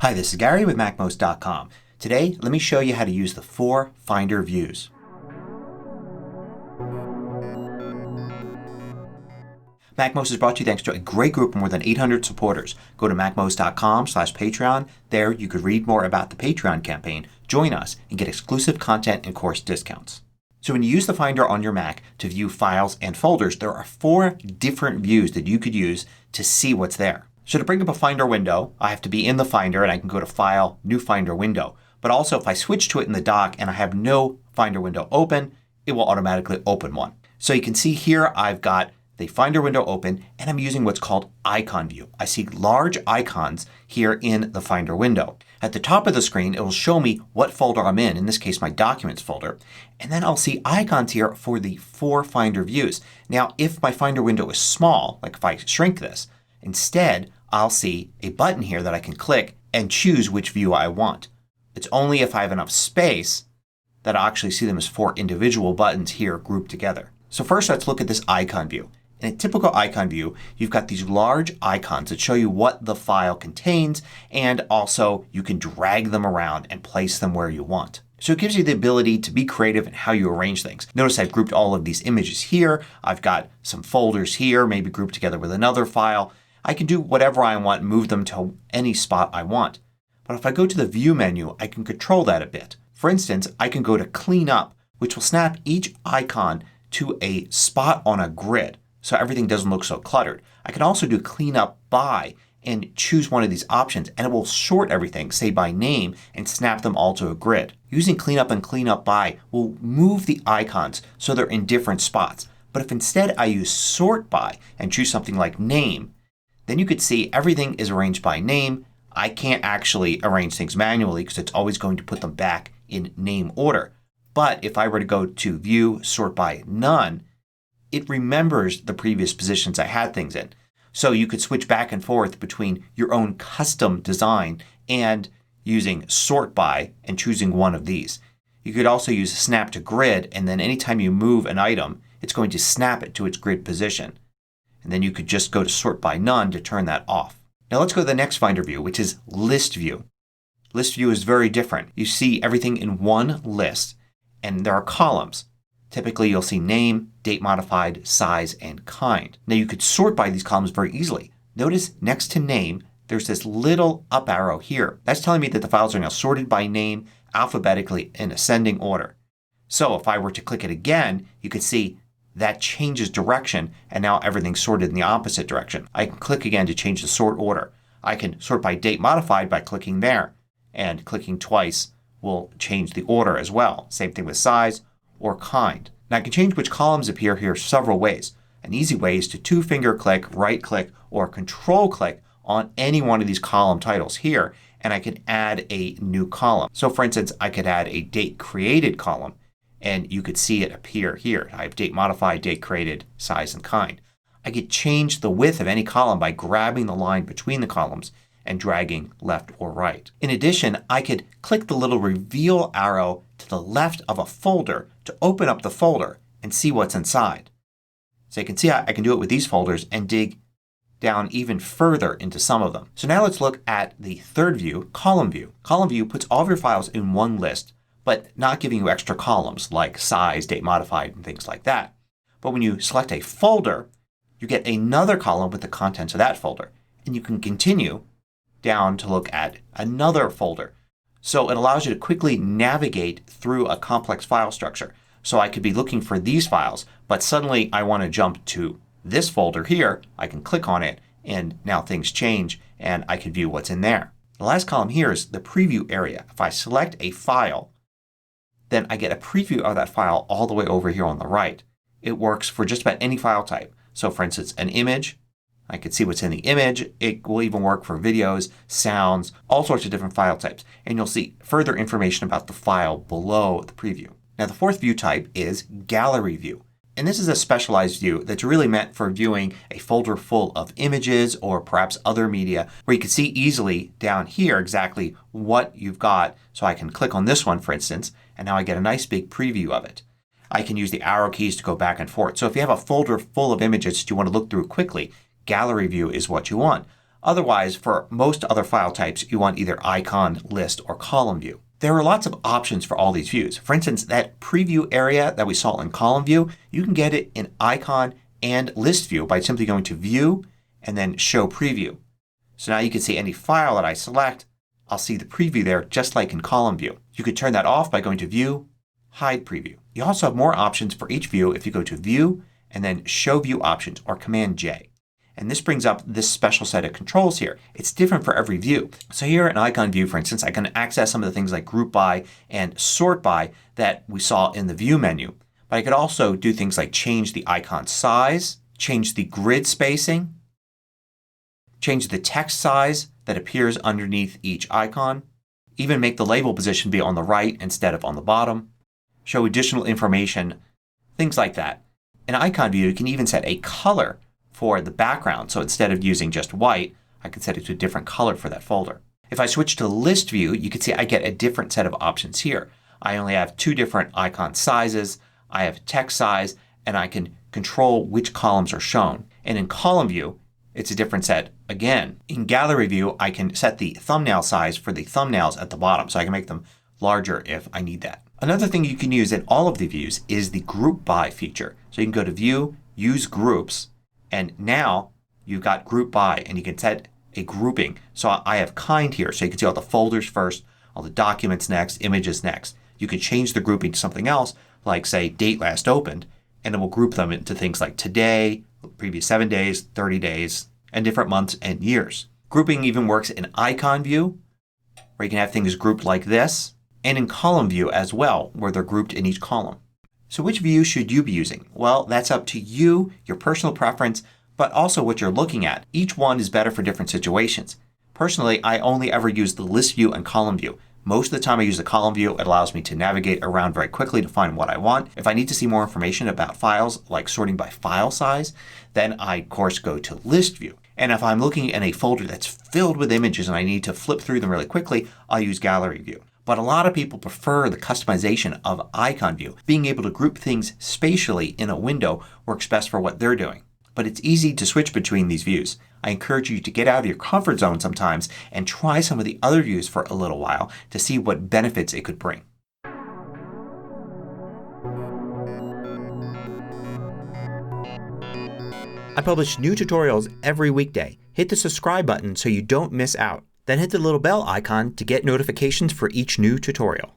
Hi, this is Gary with MACMOST.com. Today, let me show you how to use the 4 Finder views. MACMOST is brought to you thanks to a great group of more than 800 supporters. Go to MACMOST.com/Patreon. There you could read more about the Patreon campaign, join us, and get exclusive content and course discounts. So when you use the Finder on your Mac to view files and folders, there are 4 different views that you could use to see what's there. So to bring up a Finder window, I have to be in the Finder and I can go to File, New Finder Window. But also if I switch to it in the dock and I have no Finder window open, it will automatically open one. So you can see here I've got the Finder window open and I'm using what's called icon view. I see large icons here in the Finder window. At the top of the screen it will show me what folder I'm in this case my Documents folder. And then I'll see icons here for the 4 Finder views. Now if my Finder window is small, like if I shrink this, instead I'll see a button here that I can click and choose which view I want. It's only if I have enough space that I'll actually see them as 4 individual buttons here grouped together. So first let's look at this icon view. In a typical icon view you've got these large icons that show you what the file contains and also you can drag them around and place them where you want. So it gives you the ability to be creative in how you arrange things. Notice I've grouped all of these images here. I've got some folders here maybe grouped together with another file. I can do whatever I want and move them to any spot I want. But if I go to the View menu I can control that a bit. For instance, I can go to Clean Up, which will snap each icon to a spot on a grid so everything doesn't look so cluttered. I can also do Clean Up By and choose one of these options and it will sort everything, say by name, and snap them all to a grid. Using Clean Up and Clean Up By will move the icons so they're in different spots. But if instead I use Sort By and choose something like Name, then you could see everything is arranged by name. I can't actually arrange things manually because it's always going to put them back in name order. But if I were to go to View, Sort By None, it remembers the previous positions I had things in. So you could switch back and forth between your own custom design and using Sort By and choosing one of these. You could also use Snap to Grid and then anytime you move an item it's going to snap it to its grid position. And then you could just go to Sort By None to turn that off. Now let's go to the next Finder view, which is List View. List View is very different. You see everything in one list and there are columns. Typically you'll see Name, Date Modified, Size, and Kind. Now you could sort by these columns very easily. Notice next to Name there's this little up arrow here. That's telling me that the files are now sorted by name alphabetically in ascending order. So if I were to click it again you could see that changes direction and now everything's sorted in the opposite direction. I can click again to change the sort order. I can sort by date modified by clicking there and clicking twice will change the order as well. Same thing with size or kind. Now I can change which columns appear here several ways. An easy way is to 2-finger click, right click, or control click on any one of these column titles here and I can add a new column. So for instance I could add a date created column and you could see it appear here. I have date modified, date created, size, and kind. I could change the width of any column by grabbing the line between the columns and dragging left or right. In addition I could click the little reveal arrow to the left of a folder to open up the folder and see what's inside. So you can see I can do it with these folders and dig down even further into some of them. So now let's look at the third view, Column View. Column View puts all of your files in one list but not giving you extra columns like size, date modified, and things like that. But when you select a folder you get another column with the contents of that folder. And you can continue down to look at another folder. So it allows you to quickly navigate through a complex file structure. So I could be looking for these files but suddenly I want to jump to this folder here. I can click on it and now things change and I can view what's in there. The last column here is the preview area. If I select a file then I get a preview of that file all the way over here on the right. It works for just about any file type. So for instance an image, I can see what's in the image. It will even work for videos, sounds, all sorts of different file types. And you'll see further information about the file below the preview. Now the fourth view type is Gallery View. And this is a specialized view that's really meant for viewing a folder full of images or perhaps other media where you can see easily down here exactly what you've got. So I can click on this one for instance and now I get a nice big preview of it. I can use the arrow keys to go back and forth. So if you have a folder full of images that you want to look through quickly, Gallery View is what you want. Otherwise, for most other file types, you want either icon, list, or column view. There are lots of options for all these views. For instance, that preview area that we saw in column view, you can get it in icon and list view by simply going to View and then Show Preview. So now you can see any file that I select, I'll see the preview there just like in column view. You could turn that off by going to View, Hide Preview. You also have more options for each view if you go to View and then Show View Options or Command J. And this brings up this special set of controls here. It's different for every view. So here in icon view, for instance, I can access some of the things like group by and sort by that we saw in the view menu. But I could also do things like change the icon size, change the grid spacing, change the text size that appears underneath each icon, even make the label position be on the right instead of on the bottom, show additional information, things like that. In icon view, you can even set a color for the background. So instead of using just white, I can set it to a different color for that folder. If I switch to list view, you can see I get a different set of options here. I only have two different icon sizes. I have text size and I can control which columns are shown. And in column view, it's a different set again. In gallery view, I can set the thumbnail size for the thumbnails at the bottom. So I can make them larger if I need that. Another thing you can use in all of the views is the group by feature. So you can go to View, Use Groups, and now you've got group by and you can set a grouping. So I have kind here. So you can see all the folders first, all the documents next, images next. You can change the grouping to something else like say date last opened and it will group them into things like today, previous 7 days, 30 days, and different months and years. Grouping even works in icon view where you can have things grouped like this and in column view as well where they're grouped in each column. So which view should you be using? Well, that's up to you, your personal preference, but also what you're looking at. Each one is better for different situations. Personally, I only ever use the list view and column view. Most of the time I use the column view. It allows me to navigate around very quickly to find what I want. If I need to see more information about files like sorting by file size, then I of course go to list view. And if I'm looking in a folder that's filled with images and I need to flip through them really quickly, I'll use gallery view. But a lot of people prefer the customization of icon view. Being able to group things spatially in a window works best for what they're doing. But it's easy to switch between these views. I encourage you to get out of your comfort zone sometimes and try some of the other views for a little while to see what benefits it could bring. I publish new tutorials every weekday. Hit the subscribe button so you don't miss out. Then hit the little bell icon to get notifications for each new tutorial.